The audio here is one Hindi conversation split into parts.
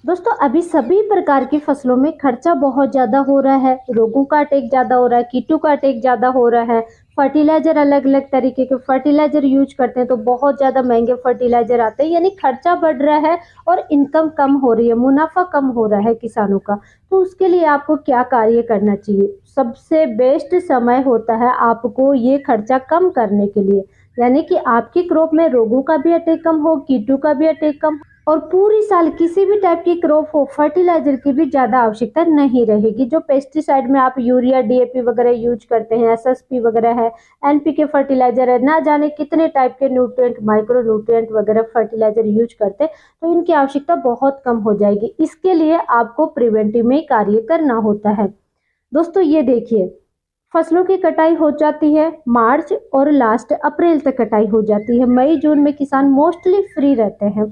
दोस्तों अभी सभी प्रकार की फसलों में खर्चा बहुत ज़्यादा हो रहा है। रोगों का अटैक ज़्यादा हो रहा है, कीटों का अटैक ज़्यादा हो रहा है। फर्टिलाइजर अलग अलग तरीके के फर्टिलाइजर यूज करते हैं तो बहुत ज़्यादा महंगे फर्टिलाइजर आते हैं, यानी खर्चा बढ़ रहा है और इनकम कम हो रही है, मुनाफा कम हो रहा है किसानों का। तो उसके लिए आपको क्या कार्य करना चाहिए? सबसे बेस्ट समय होता है आपको ये खर्चा कम करने के लिए, यानी कि आपकी क्रॉप में रोगों का भी अटैक कम हो, कीटों का भी अटैक कम और पूरी साल किसी भी टाइप की क्रॉप हो फर्टिलाइजर की भी ज़्यादा आवश्यकता नहीं रहेगी। जो पेस्टिसाइड में आप यूरिया डीएपी वगैरह यूज करते हैं, एसएसपी वगैरह है, एनपीके फर्टिलाइजर है, ना जाने कितने टाइप के न्यूट्रिएंट माइक्रो न्यूट्रिएंट वगैरह फर्टिलाइजर यूज करते हैं, तो इनकी आवश्यकता बहुत कम हो जाएगी। इसके लिए आपको प्रिवेंटिव में कार्य करना होता है। दोस्तों ये देखिए, फसलों की कटाई हो जाती है मार्च और लास्ट अप्रैल तक कटाई हो जाती है। मई जून में किसान मोस्टली फ्री रहते हैं।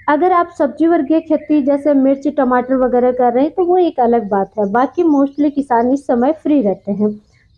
अगर आप सब्जी वर्गीय खेती जैसे मिर्च टमाटर वगैरह कर रहे हैं तो वो एक अलग बात है, बाकी मोस्टली किसान इस समय फ्री रहते हैं।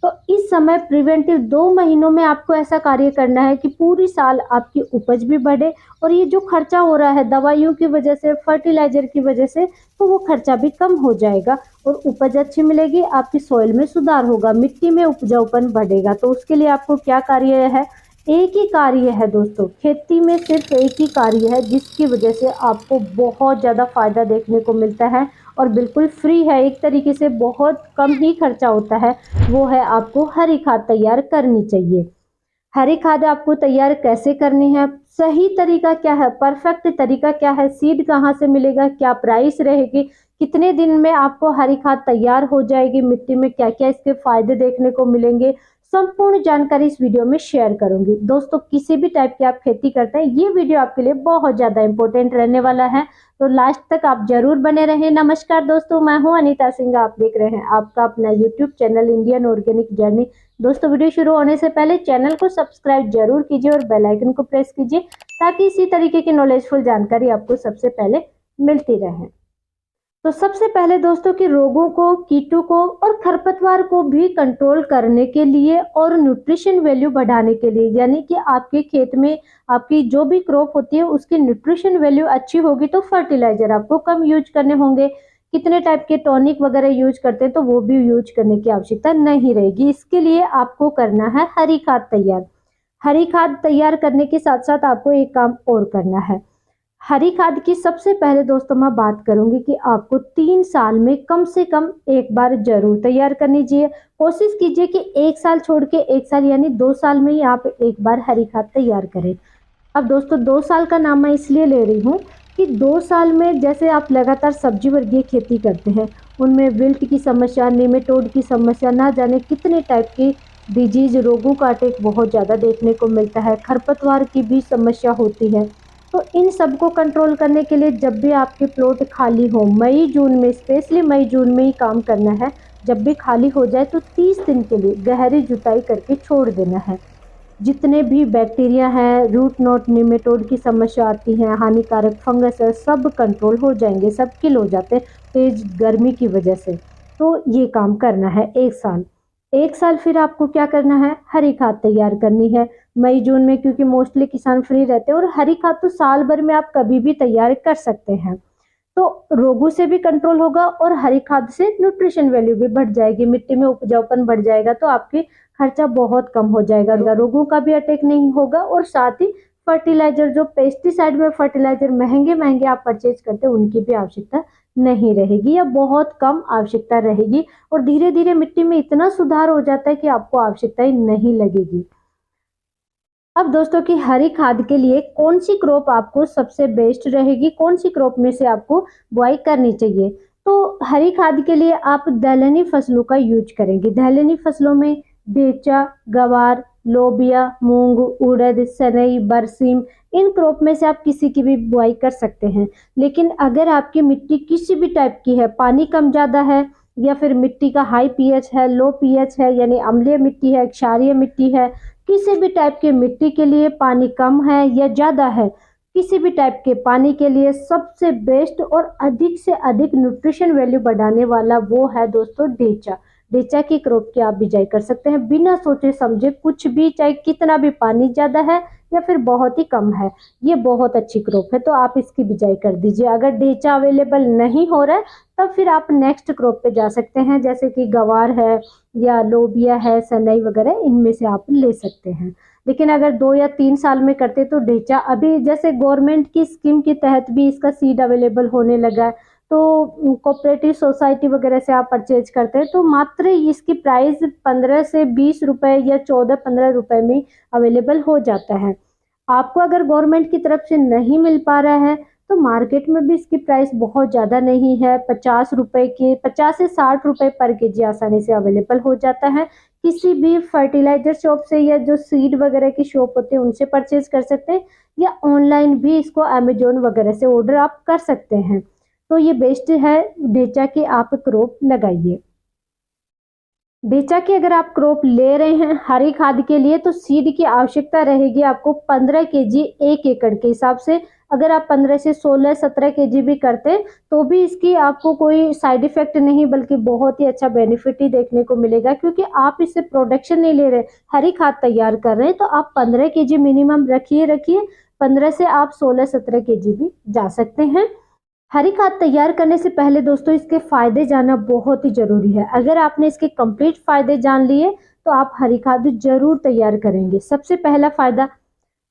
तो इस समय प्रिवेंटिव 2 महीनों में आपको ऐसा कार्य करना है कि पूरी साल आपकी उपज भी बढ़े और ये जो खर्चा हो रहा है दवाइयों की वजह से, फर्टिलाइजर की वजह से, तो वो खर्चा भी कम हो जाएगा और उपज अच्छी मिलेगी, आपकी सॉइल में सुधार होगा, मिट्टी में उपजाऊपन बढ़ेगा। तो उसके लिए आपको क्या कार्य है? एक ही कार्य है दोस्तों, खेती में सिर्फ एक ही कार्य है जिसकी वजह से आपको बहुत ज़्यादा फायदा देखने को मिलता है और बिल्कुल फ्री है, एक तरीके से बहुत कम ही खर्चा होता है। वो है आपको हरी खाद तैयार करनी चाहिए। हरी खाद आपको तैयार कैसे करनी है, सही तरीका क्या है, परफेक्ट तरीका क्या है, सीड कहाँ से मिलेगा, क्या प्राइस रहेगी, कितने दिन में आपको हरी खाद तैयार हो जाएगी, मिट्टी में क्या क्या इसके फायदे देखने को मिलेंगे, संपूर्ण जानकारी इस वीडियो में शेयर करूंगी। दोस्तों किसी भी टाइप की आप खेती करते हैं ये वीडियो आपके लिए बहुत ज्यादा इंपॉर्टेंट रहने वाला है, तो लास्ट तक आप जरूर बने रहें। नमस्कार दोस्तों, मैं हूं अनीता सिंह, आप देख रहे हैं आपका अपना YouTube channel Indian organic journey. दोस्तों वीडियो शुरू होने से पहले चैनल को सब्सक्राइब जरूर कीजिए और बेल आइकन को प्रेस कीजिए ताकि इसी तरीके की नॉलेजफुल जानकारी आपको सबसे पहले मिलती रहे। तो सबसे पहले दोस्तों कि रोगों को, कीटों को और खरपतवार को भी कंट्रोल करने के लिए और न्यूट्रिशन वैल्यू बढ़ाने के लिए, यानी कि आपके खेत में आपकी जो भी क्रॉप होती है उसकी न्यूट्रिशन वैल्यू अच्छी होगी तो फर्टिलाइजर आपको कम यूज करने होंगे। कितने टाइप के टॉनिक वगैरह यूज करते हैं तो वो भी यूज करने की आवश्यकता नहीं रहेगी। इसके लिए आपको करना है हरी खाद तैयार। हरी खाद तैयार करने के साथ साथ आपको एक काम और करना है। हरी खाद की सबसे पहले दोस्तों मैं बात करूंगी कि आपको 3 साल में कम से कम एक बार जरूर तैयार करनी चाहिए। कोशिश कीजिए कि 1 साल छोड़ के 1 साल यानी 2 साल में ही आप एक बार हरी खाद तैयार करें। अब दोस्तों 2 साल का नाम मैं इसलिए ले रही हूँ कि 2 साल में जैसे आप लगातार सब्जी वर्गीय खेती करते हैं उनमें विल्ट की समस्या, निमेटोड की समस्या, ना जाने कितने टाइप की डिजीज रोगों का अटैक बहुत ज़्यादा देखने को मिलता है, खरपतवार की भी समस्या होती है। तो इन सब को कंट्रोल करने के लिए जब भी आपके प्लॉट खाली हो, मई जून में, स्पेशली मई जून में ही काम करना है। जब भी खाली हो जाए तो 30 दिन के लिए गहरी जुताई करके छोड़ देना है। जितने भी बैक्टीरिया हैं, रूट नॉट, निमेटोड की समस्या आती है, हानिकारक फंगस है, सब कंट्रोल हो जाएंगे, सब किल हो जाते हैं तेज गर्मी की वजह से। तो ये काम करना है 1 साल। 1 साल फिर आपको क्या करना है? हरी खाद तैयार करनी है मई जून में, क्योंकि मोस्टली किसान फ्री रहते हैं और हरी खाद तो साल भर में आप कभी भी तैयार कर सकते हैं। तो रोगों से भी कंट्रोल होगा और हरी खाद से न्यूट्रिशन वैल्यू भी बढ़ जाएगी, मिट्टी में उपजाऊपन बढ़ जाएगा, तो आपकी खर्चा बहुत कम हो जाएगा, रोगों का भी अटैक नहीं होगा और साथ ही फर्टिलाइजर, जो पेस्टिसाइड में फर्टिलाइजर महंगे महंगे आप परचेज करते हैं उनकी भी आवश्यकता नहीं रहेगी या बहुत कम आवश्यकता रहेगी और धीरे धीरे मिट्टी में इतना सुधार हो जाता है कि आपको आवश्यकता ही नहीं लगेगी। अब दोस्तों की हरी खाद के लिए कौन सी क्रॉप आपको सबसे बेस्ट रहेगी, कौन सी क्रॉप में से आपको बुआई करनी चाहिए? तो हरी खाद के लिए आप दलहनी फसलों का यूज करेंगे। दलहनी फसलों में बेचा, गवार, लोबिया, मूंग, उड़द, सनई, बरसीम, इन क्रॉप में से आप किसी की भी बुआई कर सकते हैं। लेकिन अगर आपकी मिट्टी किसी भी टाइप की है, पानी कम ज़्यादा है या फिर मिट्टी का हाई पीएच है, लो पीएच है, यानी अम्लीय मिट्टी है, क्षारीय मिट्टी है, किसी भी टाइप की मिट्टी के लिए पानी कम है या ज़्यादा है, किसी भी टाइप के पानी के लिए सबसे बेस्ट और अधिक से अधिक न्यूट्रिशन वैल्यू बढ़ाने वाला वो है दोस्तों ढेंचा। ढेंचा की क्रॉप की आप बिजाई कर सकते हैं बिना सोचे समझे कुछ भी, चाहे कितना भी पानी ज़्यादा है या फिर बहुत ही कम है, ये बहुत अच्छी क्रॉप है तो आप इसकी बिजाई कर दीजिए। अगर ढेंचा अवेलेबल नहीं हो रहा है तब फिर आप नेक्स्ट क्रॉप पे जा सकते हैं, जैसे कि गवार है या लोबिया है, सनई वगैरह, इनमें से आप ले सकते हैं। लेकिन अगर 2 या 3 साल में करते तो ढेंचा, अभी जैसे गवर्नमेंट की स्कीम के तहत भी इसका सीड अवेलेबल होने लगा है, तो कोऑपरेटिव सोसाइटी वगैरह से आप परचेज करते हैं तो मात्र इसकी प्राइस 15 से 20 रुपए या 14-15 रुपए में अवेलेबल हो जाता है। आपको अगर गवर्नमेंट की तरफ से नहीं मिल पा रहा है तो मार्केट में भी इसकी प्राइस बहुत ज़्यादा नहीं है, 50 रुपए के 50 से 60 रुपए पर केजी आसानी से अवेलेबल हो जाता है। किसी भी फर्टिलाइजर शॉप से या जो सीड वगैरह की शॉप होते हैं उनसे परचेज कर सकते हैं, या ऑनलाइन भी इसको अमेजोन वगैरह से ऑर्डर आप कर सकते हैं। तो ये बेस्ट है ढेंचा की आप क्रॉप लगाइए। ढेंचा की अगर आप क्रॉप ले रहे हैं हरी खाद के लिए तो सीड की आवश्यकता रहेगी आपको 15 केजी 1 एकड़ के हिसाब से। अगर आप 15 से 16-17 केजी भी करते हैं तो भी इसकी आपको कोई साइड इफेक्ट नहीं बल्कि बहुत ही अच्छा बेनिफिट ही देखने को मिलेगा, क्योंकि आप इससे प्रोडक्शन नहीं ले रहे, हरी खाद तैयार कर रहे हैं। तो आप 15 केजी मिनिमम रखिए, 15 से आप 16-17 केजी भी जा सकते हैं। हरी खाद तैयार करने से पहले दोस्तों इसके फायदे जानना बहुत ही जरूरी है। अगर आपने इसके कंप्लीट फायदे जान लिए तो आप हरी खाद जरूर तैयार करेंगे। सबसे पहला फायदा,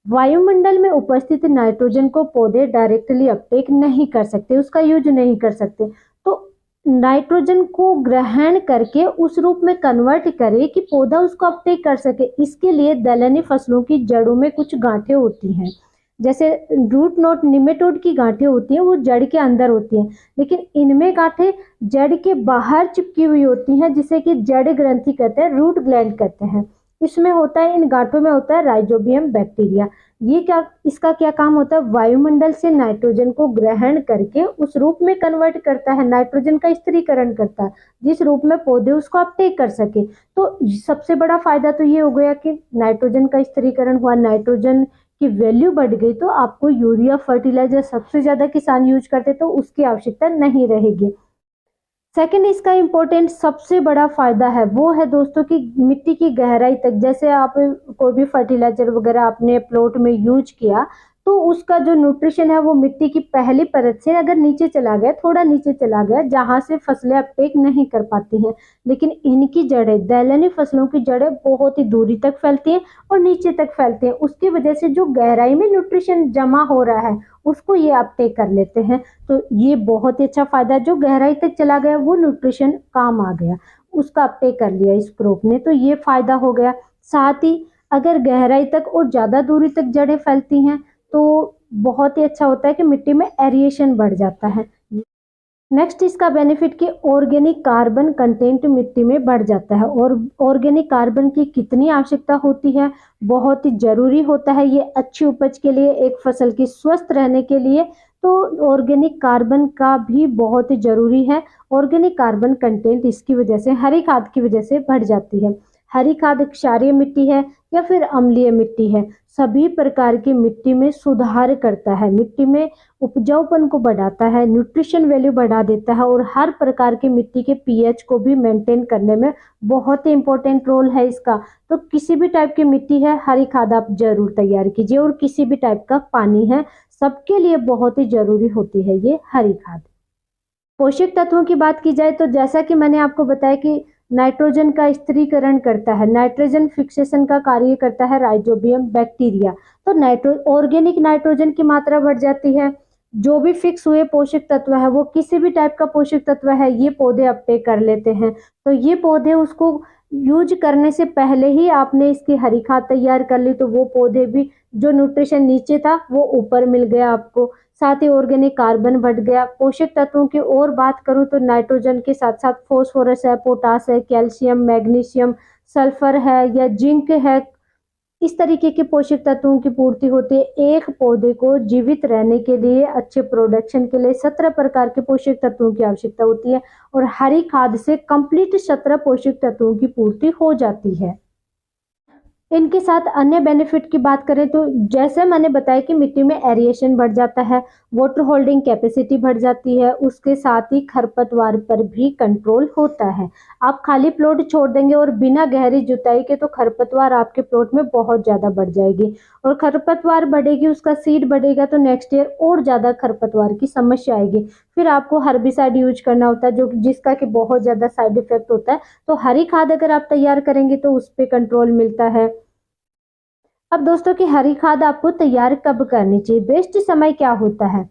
वायुमंडल में उपस्थित नाइट्रोजन को पौधे डायरेक्टली अपटेक नहीं कर सकते, उसका यूज नहीं कर सकते, तो नाइट्रोजन को ग्रहण करके उस रूप में कन्वर्ट करे कि पौधा उसको अपटेक कर सके। इसके लिए दलहनी फसलों की जड़ों में कुछ गांठें होती हैं, जैसे रूट नोट निमेटोड की गांठें होती हैं, वो जड़ के अंदर होती हैं, लेकिन इनमें गांठें जड़ के बाहर चिपकी हुई होती हैं, जिसे कि जड़ ग्रंथि कहते हैं, रूट ग्लैंड कहते हैं। इसमें होता है, इन गांठों में होता है राइजोबियम बैक्टीरिया। ये क्या, इसका क्या काम होता है, वायुमंडल से नाइट्रोजन को ग्रहण करके उस रूप में कन्वर्ट करता है, नाइट्रोजन का स्थिरीकरण करता है जिस रूप में पौधे उसको अपटेक कर सके। तो सबसे बड़ा फायदा तो ये हो गया कि नाइट्रोजन का स्थिरीकरण हुआ, नाइट्रोजन की वैल्यू बढ़ गई, तो आपको यूरिया फर्टिलाइजर सबसे ज्यादा किसान यूज करते तो उसकी आवश्यकता नहीं रहेगी। सेकंड, इसका इम्पोर्टेंट सबसे बड़ा फायदा है वो है दोस्तों कि मिट्टी की गहराई तक, जैसे आप कोई भी फर्टिलाइजर वगैरह आपने प्लॉट में यूज किया तो उसका जो न्यूट्रिशन है वो मिट्टी की पहली परत से अगर नीचे चला गया, थोड़ा नीचे चला गया, जहां से फसलें अपटेक नहीं कर पाती हैं, लेकिन इनकी जड़ें, दलहनी फसलों की जड़ें बहुत ही दूरी तक फैलती हैं और नीचे तक फैलती हैं। उसकी वजह से जो गहराई में न्यूट्रिशन जमा हो रहा है उसको ये अपटेक कर लेते हैं। तो ये बहुत ही अच्छा फायदा है, जो गहराई तक चला गया वो न्यूट्रिशन काम आ गया, उसका अपटेक कर लिया इस क्रॉप ने, तो ये फायदा हो गया। साथ ही अगर गहराई तक और ज्यादा दूरी तक जड़ें फैलती हैं तो बहुत ही अच्छा होता है कि मिट्टी में एरिएशन बढ़ जाता है। नेक्स्ट इसका बेनिफिट कि ऑर्गेनिक कार्बन कंटेंट मिट्टी में बढ़ जाता है, और ऑर्गेनिक कार्बन की कितनी आवश्यकता होती है, बहुत ही जरूरी होता है ये अच्छी उपज के लिए, एक फसल की स्वस्थ रहने के लिए। तो ऑर्गेनिक कार्बन का भी बहुत ही जरूरी है। ऑर्गेनिक कार्बन कंटेंट इसकी वजह से, हरी खाद की वजह से बढ़ जाती है। हरी खाद क्षारीय मिट्टी है या फिर अम्लीय मिट्टी है, सभी प्रकार की मिट्टी में सुधार करता है, मिट्टी में उपजाऊपन को बढ़ाता है, न्यूट्रिशन वैल्यू बढ़ा देता है, और हर प्रकार की मिट्टी के पीएच को भी मेंटेन करने में बहुत ही इंपॉर्टेंट रोल है इसका। तो किसी भी टाइप की मिट्टी है, हरी खाद आप जरूर तैयार कीजिए, और किसी भी टाइप का पानी है, सबके लिए बहुत ही जरूरी होती है ये हरी खाद। पोषक तत्वों की बात की जाए तो जैसा कि मैंने आपको बताया कि नाइट्रोजन का स्थिरीकरण करता है, नाइट्रोजन फिक्सेशन का कार्य करता है राइजोबियम बैक्टीरिया। तो ऑर्गेनिक नाइट्रोजन की मात्रा बढ़ जाती है, जो भी फिक्स हुए पोषक तत्व है, वो किसी भी टाइप का पोषक तत्व है, ये पौधे अपटेक कर लेते हैं। तो ये पौधे उसको यूज करने से पहले ही आपने इसकी हरी खाद तैयार कर ली, तो वो पौधे भी, जो न्यूट्रिशन नीचे था वो ऊपर मिल गया आपको। साथ ही ऑर्गेनिक कार्बन बढ़ गया। पोषक तत्वों की और बात करूं तो नाइट्रोजन के साथ साथ फॉस्फोरस है, पोटास है, कैल्शियम, मैग्नीशियम, सल्फर है या जिंक है, इस तरीके के पोषक तत्वों की पूर्ति होती है। एक पौधे को जीवित रहने के लिए, अच्छे प्रोडक्शन के लिए 17 प्रकार के पोषक तत्वों की आवश्यकता होती है, और हरी खाद से कंप्लीट 17 पोषक तत्वों की पूर्ति हो जाती है। इनके साथ अन्य बेनिफिट की बात करें तो जैसे मैंने बताया कि मिट्टी में एरिएशन बढ़ जाता है, वाटर होल्डिंग कैपेसिटी बढ़ जाती है, उसके साथ ही खरपतवार पर भी कंट्रोल होता है। आप खाली प्लॉट छोड़ देंगे और बिना गहरी जुताई के तो खरपतवार आपके प्लॉट में बहुत ज़्यादा बढ़ जाएगी, और खरपतवार बढ़ेगी, उसका सीड बढ़ेगा तो नेक्स्ट ईयर और ज़्यादा खरपतवार की समस्या आएगी। फिर आपको हर्बिसाइड यूज करना होता है जो जिसका कि बहुत ज़्यादा साइड इफेक्ट होता है। तो हरी खाद अगर आप तैयार करेंगे तो उस पर कंट्रोल मिलता है। अब दोस्तों की हरी खाद आपको तैयार कब करनी चाहिए, बेस्ट समय क्या होता है।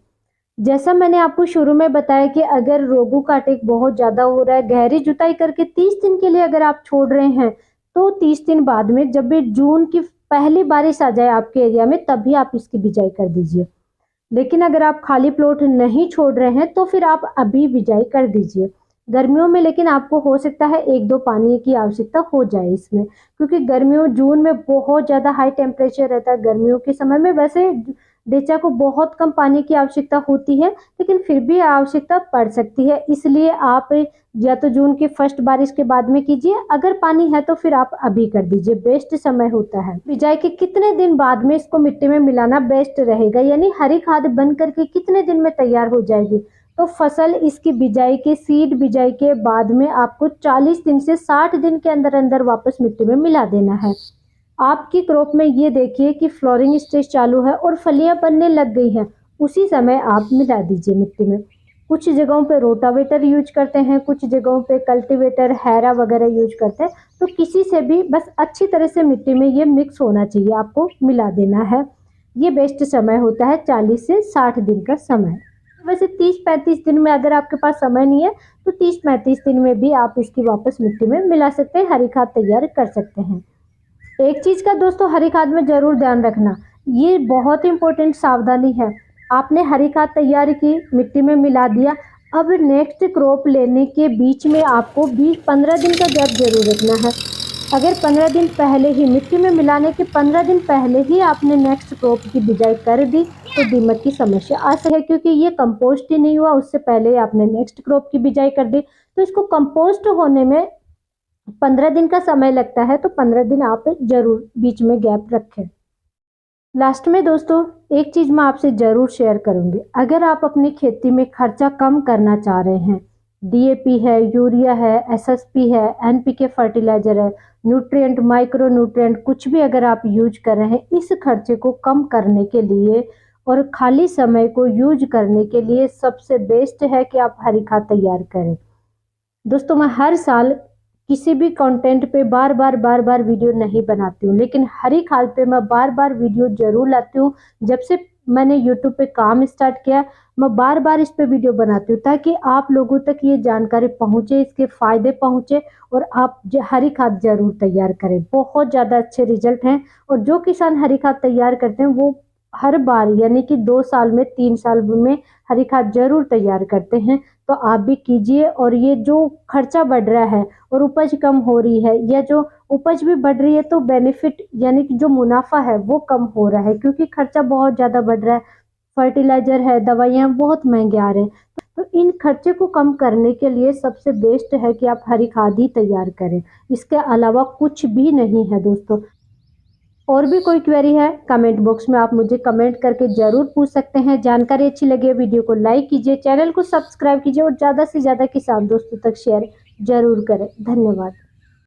जैसा मैंने आपको शुरू में बताया कि अगर रोगों का अटैक बहुत ज़्यादा हो रहा है, गहरी जुताई करके 30 दिन के लिए अगर आप छोड़ रहे हैं तो 30 दिन बाद में जब भी जून की पहली बारिश आ जाए आपके एरिया में तभी आप इसकी बिजाई कर दीजिए। लेकिन अगर आप खाली प्लॉट नहीं छोड़ रहे हैं तो फिर आप अभी बिजाई कर दीजिए गर्मियों में। लेकिन आपको हो सकता है 1-2 पानी की आवश्यकता हो जाए इसमें, क्योंकि गर्मियों जून में बहुत ज़्यादा हाई टेम्परेचर रहता है। गर्मियों के समय में वैसे डेचा को बहुत कम पानी की आवश्यकता होती है, लेकिन फिर भी आवश्यकता पड़ सकती है। इसलिए आप या तो जून की फर्स्ट बारिश के बाद में कीजिए, अगर पानी है तो फिर आप अभी कर दीजिए, बेस्ट समय होता है। बिजाई के कितने दिन बाद में इसको मिट्टी में मिलाना बेस्ट रहेगा, यानी हरी खाद बन करके कितने दिन में तैयार हो जाएगी। तो फसल इसकी बिजाई के सीड बिजाई के बाद में आपको 40 दिन से 60 दिन के अंदर अंदर वापस मिट्टी में मिला देना है। आपकी क्रॉप में ये देखिए कि फ्लोरिंग स्टेज चालू है और फलियां बनने लग गई हैं, उसी समय आप मिला दीजिए मिट्टी में। कुछ जगहों पे रोटावेटर यूज करते हैं, कुछ जगहों पे कल्टीवेटर हैरा वगैरह यूज करते हैं। तो किसी से भी बस अच्छी तरह से मिट्टी में ये मिक्स होना चाहिए, आपको मिला देना है। ये बेस्ट समय होता है 40 से 60 दिन का समय। वैसे 30-35 दिन में अगर आपके पास समय नहीं है तो 30-35 दिन में भी आप इसकी वापस मिट्टी में मिला सकते हैं, हरी खाद तैयार कर सकते हैं। एक चीज़ का दोस्तों हरी खाद में ज़रूर ध्यान रखना, ये बहुत इंपॉर्टेंट सावधानी है। आपने हरी खाद तैयार की, मिट्टी में मिला दिया, अब नेक्स्ट क्रॉप लेने के बीच में आपको 20-15 दिन का गैप जरूर रखना है। अगर 15 दिन पहले ही मिट्टी में मिलाने के 15 दिन पहले ही आपने नेक्स्ट क्रॉप की बिजाई कर दी तो दीमक की समस्या आ सकती है, क्योंकि ये कंपोस्ट ही नहीं हुआ, उससे पहले ही आपने नेक्स्ट क्रॉप की बिजाई कर दी। तो इसको कंपोस्ट होने में 15 दिन का समय लगता है, तो 15 दिन आप जरूर बीच में गैप रखें। लास्ट में दोस्तों एक चीज़ मैं आपसे ज़रूर शेयर करूंगी, अगर आप अपनी खेती में खर्चा कम करना चाह रहे हैं, डीएपी है, यूरिया है, एसएसपी है, एनपीके फर्टिलाइजर है, न्यूट्रिएंट, माइक्रो न्यूट्रिएंट, कुछ भी अगर आप यूज कर रहे हैं, इस खर्चे को कम करने के लिए और खाली समय को यूज करने के लिए सबसे बेस्ट है कि आप हरी खाद तैयार करें। दोस्तों मैं हर साल किसी भी कंटेंट पे बार बार वीडियो नहीं बनाती हूँ, लेकिन हरी खाद पे मैं बार बार वीडियो जरूर लाती हूँ। जब से मैंने यूट्यूब पे काम स्टार्ट किया मैं बार बार इस पे वीडियो बनाती हूँ, ताकि आप लोगों तक ये जानकारी पहुँचे, इसके फायदे पहुँचे और आप हरी खाद जरूर तैयार करें। बहुत ज़्यादा अच्छे रिजल्ट हैं, और जो किसान हरी खाद तैयार करते हैं वो हर बार यानी कि 2 साल में 3 साल में हरी खाद जरूर तैयार करते हैं। तो आप भी कीजिए, और ये जो खर्चा बढ़ रहा है और उपज कम हो रही है, या जो उपज भी बढ़ रही है तो बेनिफिट यानी कि जो मुनाफा है वो कम हो रहा है, क्योंकि खर्चा बहुत ज़्यादा बढ़ रहा है। फर्टिलाइजर है, दवाइयाँ बहुत महंगे आ रहे हैं। तो इन खर्चे को कम करने के लिए सबसे बेस्ट है कि आप हरी खाद ही तैयार करें, इसके अलावा कुछ भी नहीं है दोस्तों। और भी कोई क्वेरी है कमेंट बॉक्स में आप मुझे कमेंट करके जरूर पूछ सकते हैं। जानकारी अच्छी लगे वीडियो को लाइक कीजिए, चैनल को सब्सक्राइब कीजिए और ज़्यादा से ज़्यादा किसान दोस्तों तक शेयर जरूर करें। धन्यवाद।